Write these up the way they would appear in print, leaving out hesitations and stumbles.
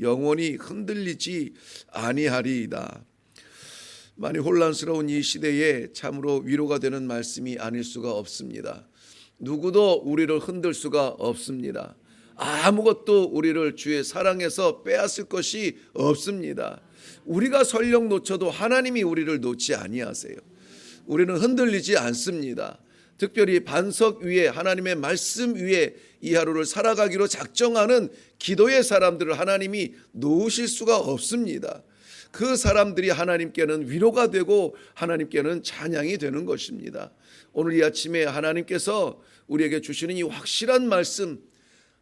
영원히 흔들리지 아니하리이다. 많이 혼란스러운 이 시대에 참으로 위로가 되는 말씀이 아닐 수가 없습니다. 누구도 우리를 흔들 수가 없습니다. 아무것도 우리를 주의 사랑에서 빼앗을 것이 없습니다. 우리가 설령 놓쳐도 하나님이 우리를 놓지 아니하세요. 우리는 흔들리지 않습니다. 특별히 반석 위에 하나님의 말씀 위에 이 하루를 살아가기로 작정하는 기도의 사람들을 하나님이 놓으실 수가 없습니다. 그 사람들이 하나님께는 위로가 되고 하나님께는 찬양이 되는 것입니다. 오늘 이 아침에 하나님께서 우리에게 주시는 이 확실한 말씀,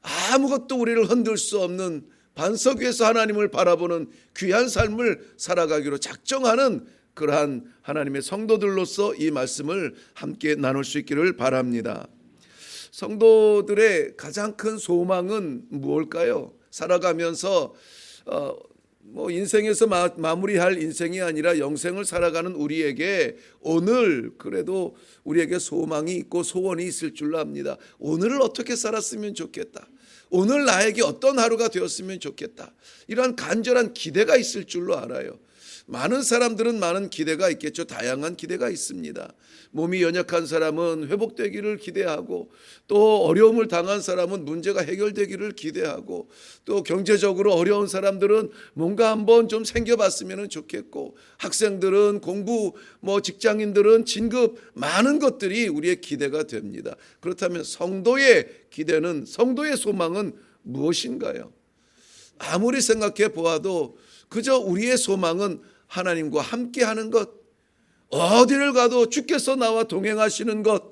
아무것도 우리를 흔들 수 없는 반석 위에서 하나님을 바라보는 귀한 삶을 살아가기로 작정하는 그러한 하나님의 성도들로서 이 말씀을 함께 나눌 수 있기를 바랍니다. 성도들의 가장 큰 소망은 무엇일까요? 살아가면서 인생에서 마무리할 인생이 아니라 영생을 살아가는 우리에게 오늘 그래도 우리에게 소망이 있고 소원이 있을 줄로 압니다. 오늘을 어떻게 살았으면 좋겠다. 오늘 나에게 어떤 하루가 되었으면 좋겠다. 이러한 간절한 기대가 있을 줄로 알아요. 많은 사람들은 많은 기대가 있겠죠. 다양한 기대가 있습니다. 몸이 연약한 사람은 회복되기를 기대하고, 또 어려움을 당한 사람은 문제가 해결되기를 기대하고, 또 경제적으로 어려운 사람들은 뭔가 한번 좀 생겨봤으면 좋겠고, 학생들은 공부, 직장인들은 진급, 많은 것들이 우리의 기대가 됩니다. 그렇다면 성도의 기대는, 성도의 소망은 무엇인가요? 아무리 생각해 보아도 그저 우리의 소망은 하나님과 함께하는 것, 어디를 가도 주께서 나와 동행하시는 것,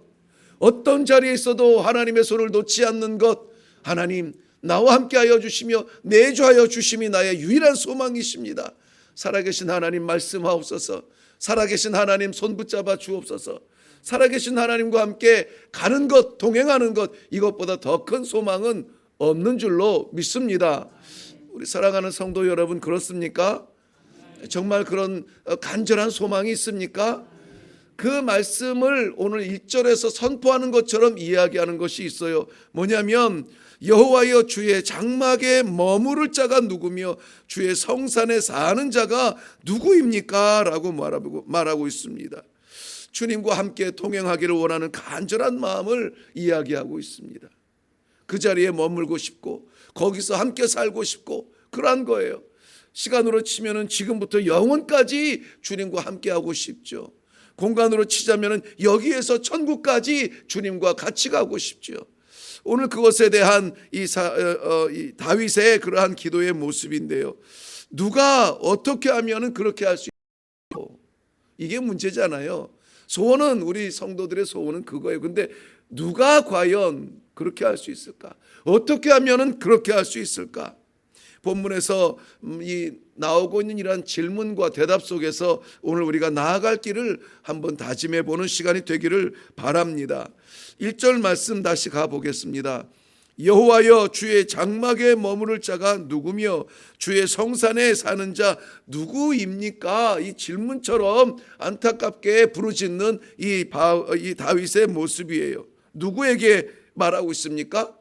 어떤 자리에 있어도 하나님의 손을 놓지 않는 것, 하나님 나와 함께하여 주시며 내주하여 주심이 나의 유일한 소망이십니다. 살아계신 하나님 말씀하옵소서. 살아계신 하나님 손 붙잡아 주옵소서. 살아계신 하나님과 함께 가는 것, 동행하는 것, 이것보다 더 큰 소망은 없는 줄로 믿습니다. 우리 사랑하는 성도 여러분, 그렇습니까? 정말 그런 간절한 소망이 있습니까? 그 말씀을 오늘 1절에서 선포하는 것처럼 이야기하는 것이 있어요. 뭐냐면 여호와여 주의 장막에 머무를 자가 누구며 주의 성산에 사는 자가 누구입니까? 라고 말하고 있습니다. 주님과 함께 동행하기를 원하는 간절한 마음을 이야기하고 있습니다. 그 자리에 머물고 싶고 거기서 함께 살고 싶고 그러한 거예요. 시간으로 치면은 지금부터 영원까지 주님과 함께하고 싶죠. 공간으로 치자면은 여기에서 천국까지 주님과 같이 가고 싶죠. 오늘 그것에 대한 이 다윗의 그러한 기도의 모습인데요. 누가 어떻게 하면은 그렇게 할 수 있고, 이게 문제잖아요. 소원은, 우리 성도들의 소원은 그거예요. 근데 누가 과연 그렇게 할 수 있을까? 어떻게 하면은 그렇게 할 수 있을까? 본문에서 나오고 있는 이러한 질문과 대답 속에서 오늘 우리가 나아갈 길을 한번 다짐해 보는 시간이 되기를 바랍니다. 1절 말씀 다시 가보겠습니다. 여호와여 주의 장막에 머무를 자가 누구며 주의 성산에 사는 자 누구입니까? 이 질문처럼 안타깝게 부르짖는 이 다윗의 모습이에요. 누구에게 말하고 있습니까?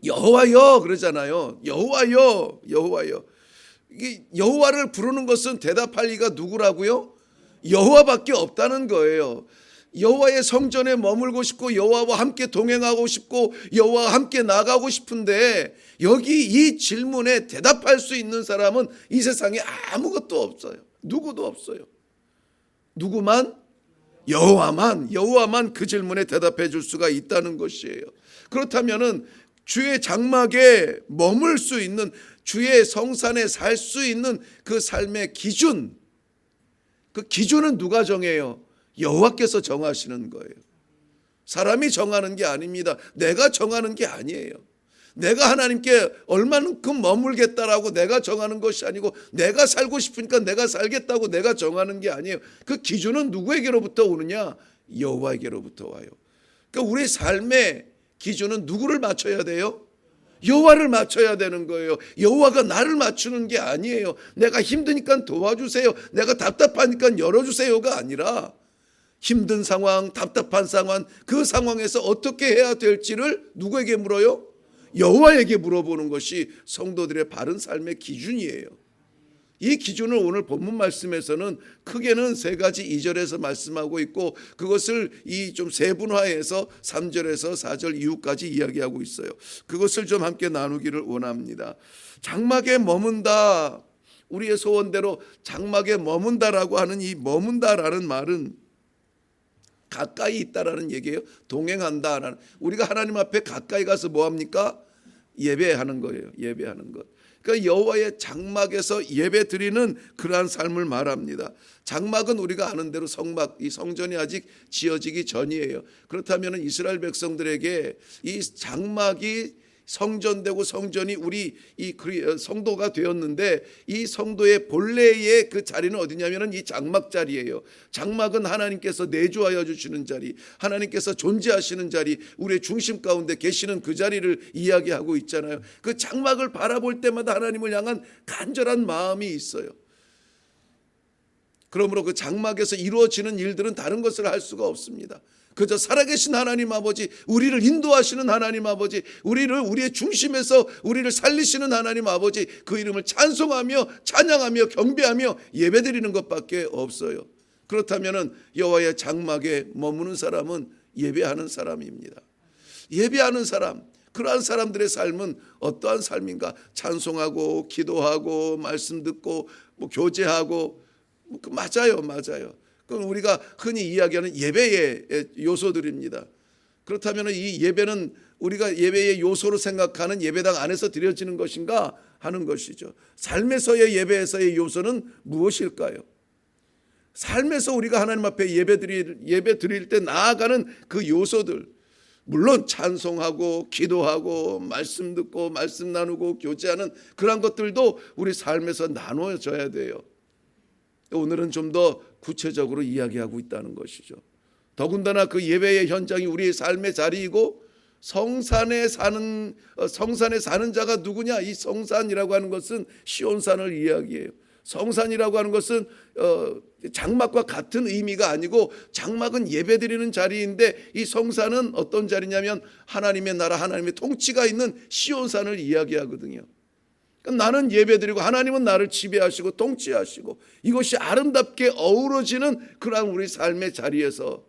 여호와여 그러잖아요. 여호와여, 여호와여. 이게 여호와를 부르는 것은 대답할 이가 누구라고요? 여호와밖에 없다는 거예요. 여호와의 성전에 머물고 싶고 여호와와 함께 동행하고 싶고 여호와와 함께 나가고 싶은데, 여기 이 질문에 대답할 수 있는 사람은 이 세상에 아무것도 없어요. 누구도 없어요. 누구만? 여호와만 그 질문에 대답해 줄 수가 있다는 것이에요. 그렇다면은 주의 장막에 머물 수 있는, 주의 성산에 살 수 있는 그 삶의 기준, 그 기준은 누가 정해요? 여호와께서 정하시는 거예요. 사람이 정하는 게 아닙니다. 내가 정하는 게 아니에요. 내가 하나님께 얼마만큼 머물겠다라고 내가 정하는 것이 아니고, 내가 살고 싶으니까 내가 살겠다고 내가 정하는 게 아니에요. 그 기준은 누구에게로부터 오느냐? 여호와에게로부터 와요. 그러니까 우리 삶의 기준은 누구를 맞춰야 돼요? 여호와를 맞춰야 되는 거예요. 여호와가 나를 맞추는 게 아니에요. 내가 힘드니까 도와주세요, 내가 답답하니까 열어주세요가 아니라, 힘든 상황, 답답한 상황, 그 상황에서 어떻게 해야 될지를 누구에게 물어요? 여호와에게 물어보는 것이 성도들의 바른 삶의 기준이에요. 이 기준을 오늘 본문 말씀에서는 크게는 세 가지 2절에서 말씀하고 있고, 그것을 이 좀 세분화해서 3절에서 4절 이후까지 이야기하고 있어요. 그것을 좀 함께 나누기를 원합니다. 장막에 머문다, 우리의 소원대로 장막에 머문다라고 하는 이 머문다라는 말은 가까이 있다라는 얘기예요. 동행한다라는, 우리가 하나님 앞에 가까이 가서 뭐 합니까? 예배하는 거예요. 예배하는 것. 그러니까 여호와의 장막에서 예배 드리는 그러한 삶을 말합니다. 장막은 우리가 아는 대로 성막, 이 성전이 아직 지어지기 전이에요. 그렇다면 이스라엘 백성들에게 이 장막이 성전되고 성전이 우리 이 성도가 되었는데, 이 성도의 본래의 그 자리는 어디냐면은 이 장막 자리예요. 장막은 하나님께서 내주하여 주시는 자리, 하나님께서 존재하시는 자리, 우리의 중심 가운데 계시는 그 자리를 이야기하고 있잖아요. 그 장막을 바라볼 때마다 하나님을 향한 간절한 마음이 있어요. 그러므로 그 장막에서 이루어지는 일들은 다른 것을 할 수가 없습니다. 그저 살아계신 하나님 아버지, 우리를 인도하시는 하나님 아버지, 우리의 중심에서 우리를 살리시는 하나님 아버지, 그 이름을 찬송하며 찬양하며 경배하며 예배드리는 것밖에 없어요. 그렇다면 여호와의 장막에 머무는 사람은 예배하는 사람입니다. 예배하는 사람, 그러한 사람들의 삶은 어떠한 삶인가? 찬송하고 기도하고 말씀 듣고 교제하고, 맞아요. 그건 우리가 흔히 이야기하는 예배의 요소들입니다. 그렇다면 이 예배는 우리가 예배의 요소로 생각하는 예배당 안에서 드려지는 것인가 하는 것이죠. 삶에서의 예배에서의 요소는 무엇일까요? 삶에서 우리가 하나님 앞에 예배 드릴 때 나아가는 그 요소들, 물론 찬송하고 기도하고 말씀 듣고 말씀 나누고 교제하는 그런 것들도 우리 삶에서 나눠져야 돼요. 오늘은 좀 더 구체적으로 이야기하고 있다는 것이죠. 더군다나 그 예배의 현장이 우리의 삶의 자리이고, 성산에 사는 자가 누구냐? 이 성산이라고 하는 것은 시온산을 이야기해요. 성산이라고 하는 것은 장막과 같은 의미가 아니고, 장막은 예배드리는 자리인데 이 성산은 어떤 자리냐면 하나님의 나라, 하나님의 통치가 있는 시온산을 이야기하거든요. 나는 예배드리고 하나님은 나를 지배하시고 통치하시고, 이것이 아름답게 어우러지는 그러한 우리 삶의 자리에서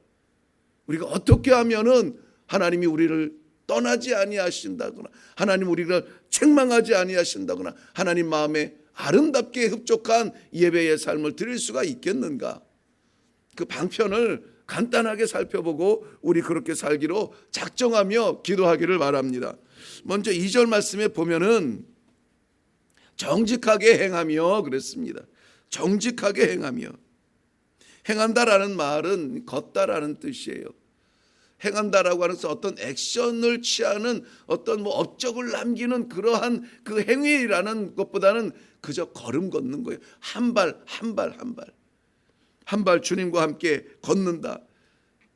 우리가 어떻게 하면은 하나님이 우리를 떠나지 아니하신다거나, 하나님 우리를 책망하지 아니하신다거나, 하나님 마음에 아름답게 흡족한 예배의 삶을 드릴 수가 있겠는가? 그 방편을 간단하게 살펴보고 우리 그렇게 살기로 작정하며 기도하기를 바랍니다. 먼저 2절 말씀에 보면은 정직하게 행하며 그랬습니다. 정직하게 행하며. 행한다라는 말은 걷다라는 뜻이에요. 행한다라고 하는 것은 어떤 액션을 취하는, 어떤 업적을 남기는 그러한 그 행위라는 것보다는 그저 걸음 걷는 거예요. 한 발 주님과 함께 걷는다.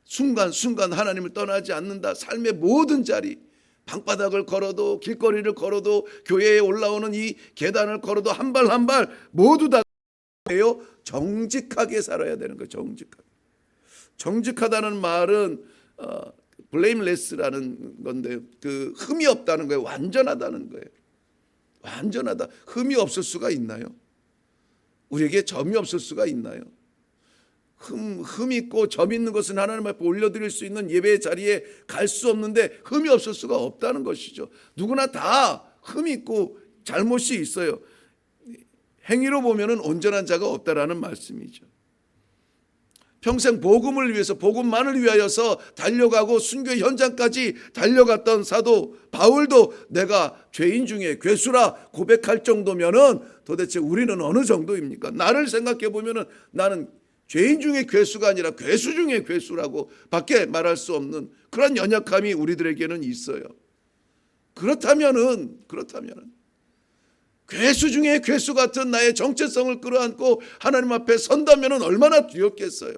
순간순간 하나님을 떠나지 않는다. 삶의 모든 자리, 방바닥을 걸어도, 길거리를 걸어도, 교회에 올라오는 이 계단을 걸어도 한 발 한 발 모두 다 정직하게 살아야 되는 거예요. 정직하다는 말은 blameless라는 건데, 그 흠이 없다는 거예요. 완전하다는 거예요. 완전하다. 흠이 없을 수가 있나요? 우리에게 점이 없을 수가 있나요? 흠 있고 점 있는 것은 하나님 앞에 올려드릴 수 있는 예배의 자리에 갈 수 없는데, 흠이 없을 수가 없다는 것이죠. 누구나 다 흠이 있고 잘못이 있어요. 행위로 보면은 온전한 자가 없다라는 말씀이죠. 평생 복음을 위해서, 복음만을 위하여서 달려가고 순교 현장까지 달려갔던 사도 바울도 내가 죄인 중에 괴수라 고백할 정도면은 도대체 우리는 어느 정도입니까? 나를 생각해 보면은 나는 죄인 중에 괴수가 아니라 괴수 중에 괴수라고 밖에 말할 수 없는 그런 연약함이 우리들에게는 있어요. 그렇다면은 괴수 중에 괴수 같은 나의 정체성을 끌어안고 하나님 앞에 선다면은 얼마나 두렵겠어요.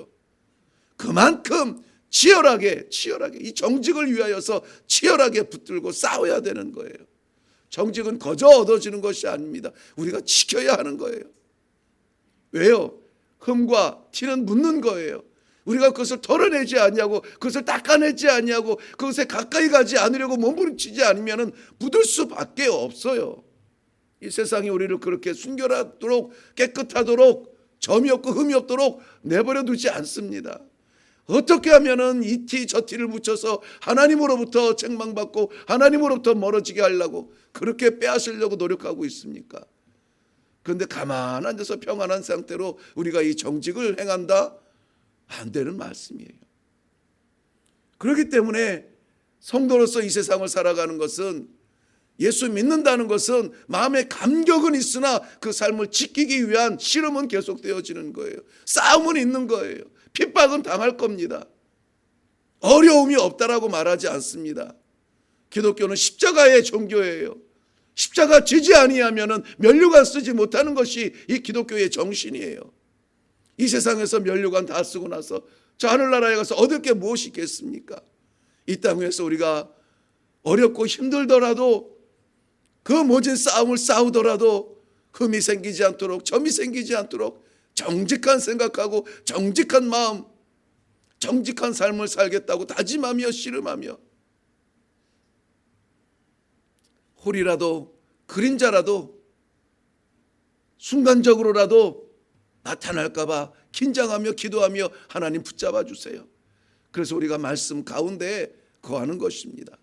그만큼 치열하게 이 정직을 위하여서 치열하게 붙들고 싸워야 되는 거예요. 정직은 거저 얻어지는 것이 아닙니다. 우리가 지켜야 하는 거예요. 왜요? 흠과 티는 묻는 거예요. 우리가 그것을 털어내지 않냐고, 그것을 닦아내지 않냐고, 그것에 가까이 가지 않으려고 몸부림치지 않으면 묻을 수밖에 없어요. 이 세상이 우리를 그렇게 순결하도록, 깨끗하도록, 점이 없고 흠이 없도록 내버려 두지 않습니다. 어떻게 하면은 이티 저티를 붙여서 하나님으로부터 책망받고 하나님으로부터 멀어지게 하려고 그렇게 빼앗으려고 노력하고 있습니까? 그런데 가만 앉아서 평안한 상태로 우리가 이 정직을 행한다? 안 되는 말씀이에요. 그렇기 때문에 성도로서 이 세상을 살아가는 것은, 예수 믿는다는 것은 마음에 감격은 있으나 그 삶을 지키기 위한 씨름은 계속되어지는 거예요. 싸움은 있는 거예요. 핍박은 당할 겁니다. 어려움이 없다라고 말하지 않습니다. 기독교는 십자가의 종교예요. 십자가 지지 아니하면은 면류관 쓰지 못하는 것이 이 기독교의 정신이에요. 이 세상에서 면류관 다 쓰고 나서 저 하늘나라에 가서 얻을 게 무엇이 있겠습니까? 이 땅에서 우리가 어렵고 힘들더라도, 그 모진 싸움을 싸우더라도 흠이 생기지 않도록, 점이 생기지 않도록 정직한 생각하고 정직한 마음, 정직한 삶을 살겠다고 다짐하며 씨름하며, 홀이라도 그림자라도 순간적으로라도 나타날까 봐 긴장하며 기도하며 하나님 붙잡아 주세요. 그래서 우리가 말씀 가운데 거하는 것입니다.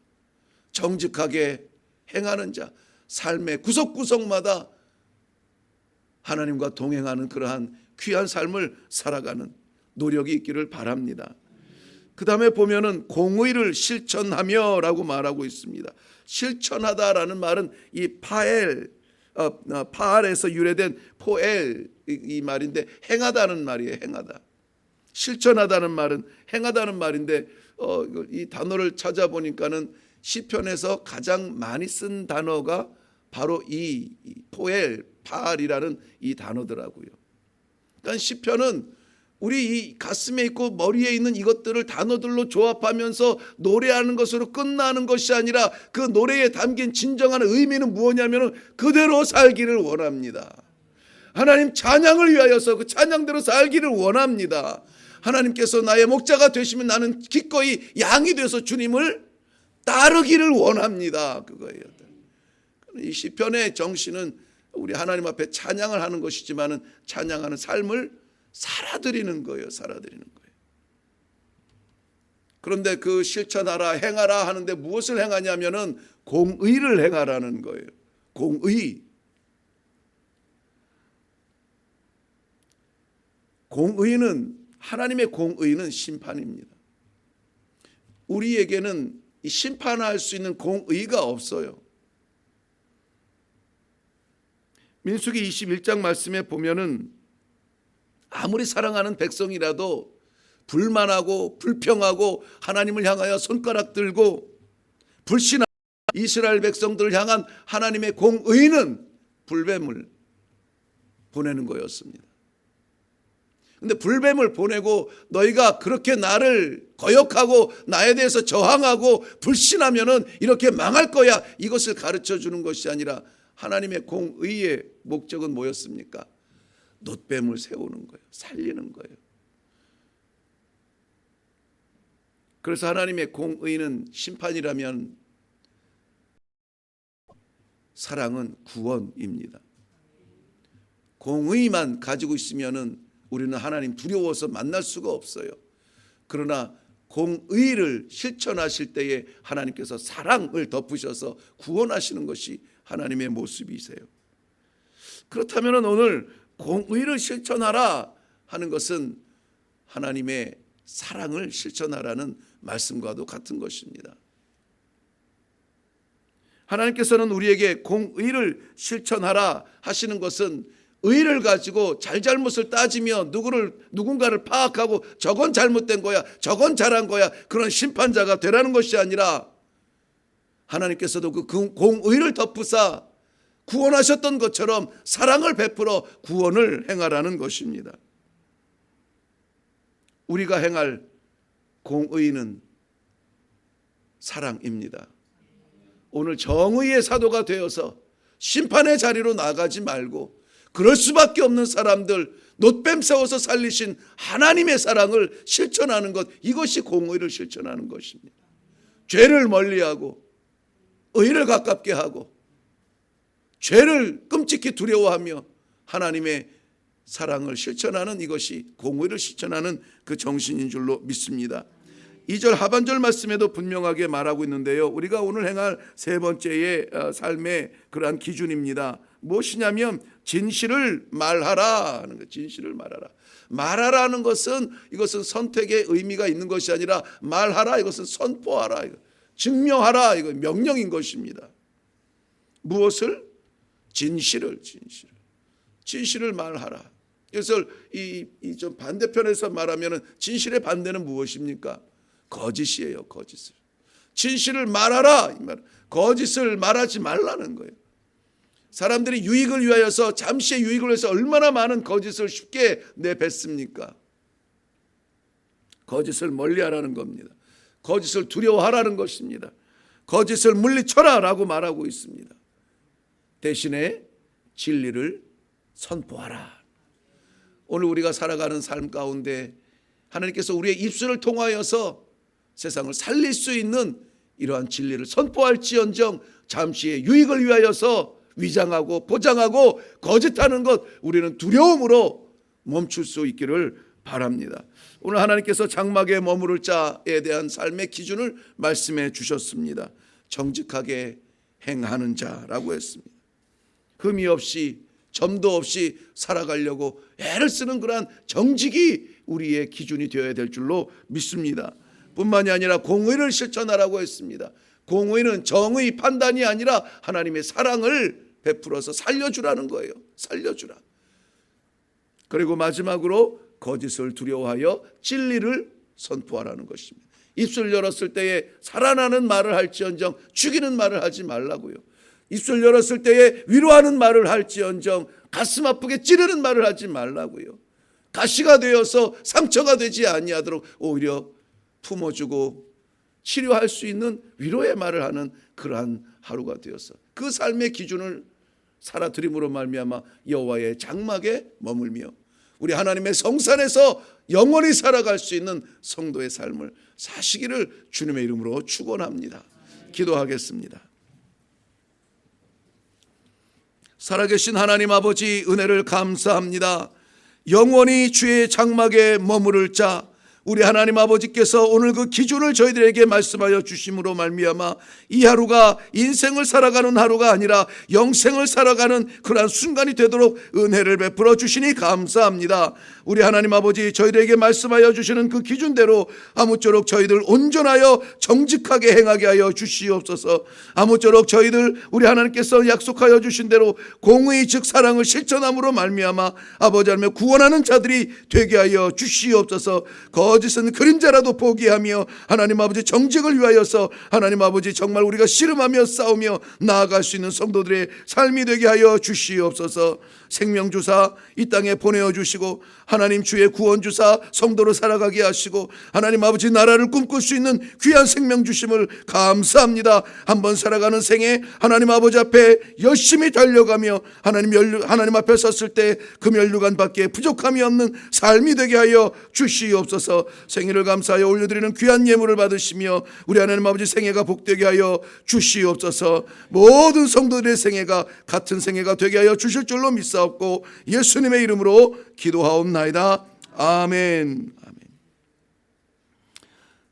정직하게 행하는 자, 삶의 구석구석마다 하나님과 동행하는 그러한 귀한 삶을 살아가는 노력이 있기를 바랍니다. 그 다음에 보면은 공의를 실천하며 라고 말하고 있습니다. 실천하다라는 말은 이 파알에서 유래된 포엘 이 말인데, 행하다는 말이에요. 행하다. 실천하다는 말은 행하다는 말인데, 이 단어를 찾아보니까는 시편에서 가장 많이 쓴 단어가 바로 이 포엘, 파알이라는 이 단어더라고요. 그러니까 시편은 우리 이 가슴에 있고 머리에 있는 이것들을 단어들로 조합하면서 노래하는 것으로 끝나는 것이 아니라, 그 노래에 담긴 진정한 의미는 무엇이냐면 그대로 살기를 원합니다. 하나님 찬양을 위하여서 그 찬양대로 살기를 원합니다. 하나님께서 나의 목자가 되시면 나는 기꺼이 양이 돼서 주님을 따르기를 원합니다. 그거예요. 이 시편의 정신은 우리 하나님 앞에 찬양을 하는 것이지만은 찬양하는 삶을 살아드리는 거예요. 살아드리는 거예요. 그런데 그 실천하라, 행하라 하는데 무엇을 행하냐면은 공의를 행하라는 거예요. 공의. 공의는, 하나님의 공의는 심판입니다. 우리에게는 이 심판할 수 있는 공의가 없어요. 민수기 21장 말씀에 보면은 아무리 사랑하는 백성이라도 불만하고 불평하고 하나님을 향하여 손가락 들고 불신한 이스라엘 백성들을 향한 하나님의 공의는 불뱀을 보내는 거였습니다. 근데 불뱀을 보내고 너희가 그렇게 나를 거역하고 나에 대해서 저항하고 불신하면은 이렇게 망할 거야, 이것을 가르쳐 주는 것이 아니라 하나님의 공의의 목적은 뭐였습니까? 놋뱀을 세우는 거예요. 살리는 거예요. 그래서 하나님의 공의는 심판이라면 사랑은 구원입니다. 공의만 가지고 있으면은 우리는 하나님 두려워서 만날 수가 없어요. 그러나 공의를 실천하실 때에 하나님께서 사랑을 덮으셔서 구원하시는 것이 하나님의 모습이세요. 그렇다면 오늘 공의를 실천하라 하는 것은 하나님의 사랑을 실천하라는 말씀과도 같은 것입니다. 하나님께서는 우리에게 공의를 실천하라 하시는 것은 의를 가지고 잘잘못을 따지며 누군가를 파악하고 저건 잘못된 거야, 저건 잘한 거야, 그런 심판자가 되라는 것이 아니라 하나님께서도 그 공의를 덮으사 구원하셨던 것처럼 사랑을 베풀어 구원을 행하라는 것입니다. 우리가 행할 공의는 사랑입니다. 오늘 정의의 사도가 되어서 심판의 자리로 나가지 말고, 그럴 수밖에 없는 사람들, 놋뱀 세워서 살리신 하나님의 사랑을 실천하는 것, 이것이 공의를 실천하는 것입니다. 죄를 멀리하고 의를 가깝게 하고 죄를 끔찍히 두려워하며 하나님의 사랑을 실천하는, 이것이 공의를 실천하는 그 정신인 줄로 믿습니다. 2절 하반절 말씀에도 분명하게 말하고 있는데요, 우리가 오늘 행할 세 번째의 삶의 그러한 기준입니다. 무엇이냐면 진실을 말하라 하는 것. 진실을 말하라. 말하라는 것은, 이것은 선택의 의미가 있는 것이 아니라 말하라, 이것은 선포하라, 증명하라, 이거 명령인 것입니다. 무엇을? 진실을 말하라. 그래서 이 좀 반대편에서 말하면 진실의 반대는 무엇입니까? 거짓이에요. 거짓을. 진실을 말하라, 이 말. 거짓을 말하지 말라는 거예요. 사람들이 유익을 위하여서, 잠시의 유익을 위해서 얼마나 많은 거짓을 쉽게 내뱉습니까? 거짓을 멀리하라는 겁니다. 거짓을 두려워하라는 것입니다. 거짓을 물리쳐라라고 말하고 있습니다. 대신에 진리를 선포하라. 오늘 우리가 살아가는 삶 가운데 하나님께서 우리의 입술을 통하여서 세상을 살릴 수 있는 이러한 진리를 선포할지언정 잠시의 유익을 위하여서 위장하고 포장하고 거짓하는 것, 우리는 두려움으로 멈출 수 있기를 바랍니다. 오늘 하나님께서 장막에 머무를 자에 대한 삶의 기준을 말씀해 주셨습니다. 정직하게 행하는 자라고 했습니다. 흠이 없이 점도 없이 살아가려고 애를 쓰는 그러한 정직이 우리의 기준이 되어야 될 줄로 믿습니다. 뿐만이 아니라 공의를 실천하라고 했습니다. 공의는 정의 판단이 아니라 하나님의 사랑을 베풀어서 살려주라는 거예요. 살려주라. 그리고 마지막으로 거짓을 두려워하여 진리를 선포하라는 것입니다. 입술 열었을 때에 살아나는 말을 할지언정 죽이는 말을 하지 말라고요. 입술 열었을 때에 위로하는 말을 할지언정 가슴 아프게 찌르는 말을 하지 말라고요. 가시가 되어서 상처가 되지 아니하도록 오히려 품어주고 치료할 수 있는 위로의 말을 하는 그러한 하루가 되어서 그 삶의 기준을 살아드림으로 말미암아 여호와의 장막에 머물며 우리 하나님의 성산에서 영원히 살아갈 수 있는 성도의 삶을 사시기를 주님의 이름으로 축원합니다. 기도하겠습니다. 살아계신 하나님 아버지, 은혜를 감사합니다. 영원히 주의 장막에 머무를 자, 우리 하나님 아버지께서 오늘 그 기준을 저희들에게 말씀하여 주심으로 말미암아 이 하루가 인생을 살아가는 하루가 아니라 영생을 살아가는 그러한 순간이 되도록 은혜를 베풀어 주시니 감사합니다. 우리 하나님 아버지, 저희들에게 말씀하여 주시는 그 기준대로 아무쪼록 저희들 온전하여 정직하게 행하게 하여 주시옵소서. 아무쪼록 저희들 우리 하나님께서 약속하여 주신 대로 공의 즉 사랑을 실천함으로 말미암아 아버지 하나님 구원하는 자들이 되게 하여 주시옵소서. 거짓은 그림자라도 포기하며 하나님 아버지 정직을 위하여서 하나님 아버지 정말 우리가 씨름하며 싸우며 나아갈 수 있는 성도들의 삶이 되게 하여 주시옵소서. 생명주사 이 땅에 보내어 주시고 하나님 주의 구원주사 성도로 살아가게 하시고 하나님 아버지 나라를 꿈꿀 수 있는 귀한 생명 주심을 감사합니다. 한번 살아가는 생에 하나님 아버지 앞에 열심히 달려가며 하나님 앞에 섰을 때 금혈류관 밖에 부족함이 없는 삶이 되게 하여 주시옵소서. 생일을 감사하여 올려드리는 귀한 예물을 받으시며 우리 하나님 아버지 생애가 복되게 하여 주시옵소서. 모든 성도들의 생애가 같은 생애가 되게 하여 주실 줄로 믿사옵고 예수님의 이름으로 기도하옵나이다. 아멘. 아멘.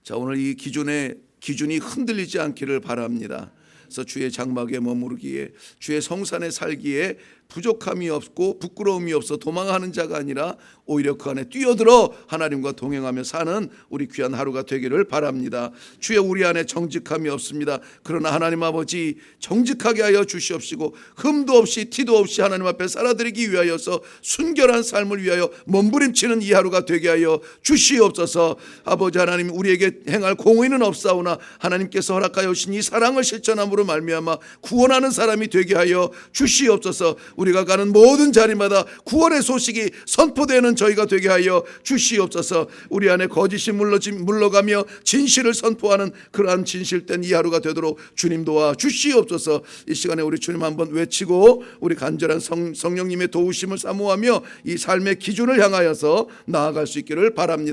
자, 오늘 이 기준이 흔들리지 않기를 바랍니다. 그래서 주의 장막에 머무르기에, 주의 성산에 살기에 부족함이 없고 부끄러움이 없어 도망하는 자가 아니라 오히려 그 안에 뛰어들어 하나님과 동행하며 사는 우리 귀한 하루가 되기를 바랍니다. 주여, 우리 안에 정직함이 없습니다. 그러나 하나님 아버지 정직하게 하여 주시옵시고 흠도 없이 티도 없이 하나님 앞에 살아드리기 위하여서 순결한 삶을 위하여 몸부림치는 이 하루가 되게 하여 주시옵소서. 아버지 하나님, 우리에게 행할 공의는 없사오나 하나님께서 허락하여 주신 이 사랑을 실천함으로 말미암아 구원하는 사람이 되게 하여 주시옵소서. 우리가 가는 모든 자리마다 구원의 소식이 선포되는 저희가 되게 하여 주시옵소서. 우리 안에 거짓이 물러가며 진실을 선포하는 그러한 진실된 이 하루가 되도록 주님 도와 주시옵소서. 이 시간에 우리 주님 한번 외치고 우리 간절한 성령님의 도우심을 사모하며 이 삶의 기준을 향하여서 나아갈 수 있기를 바랍니다.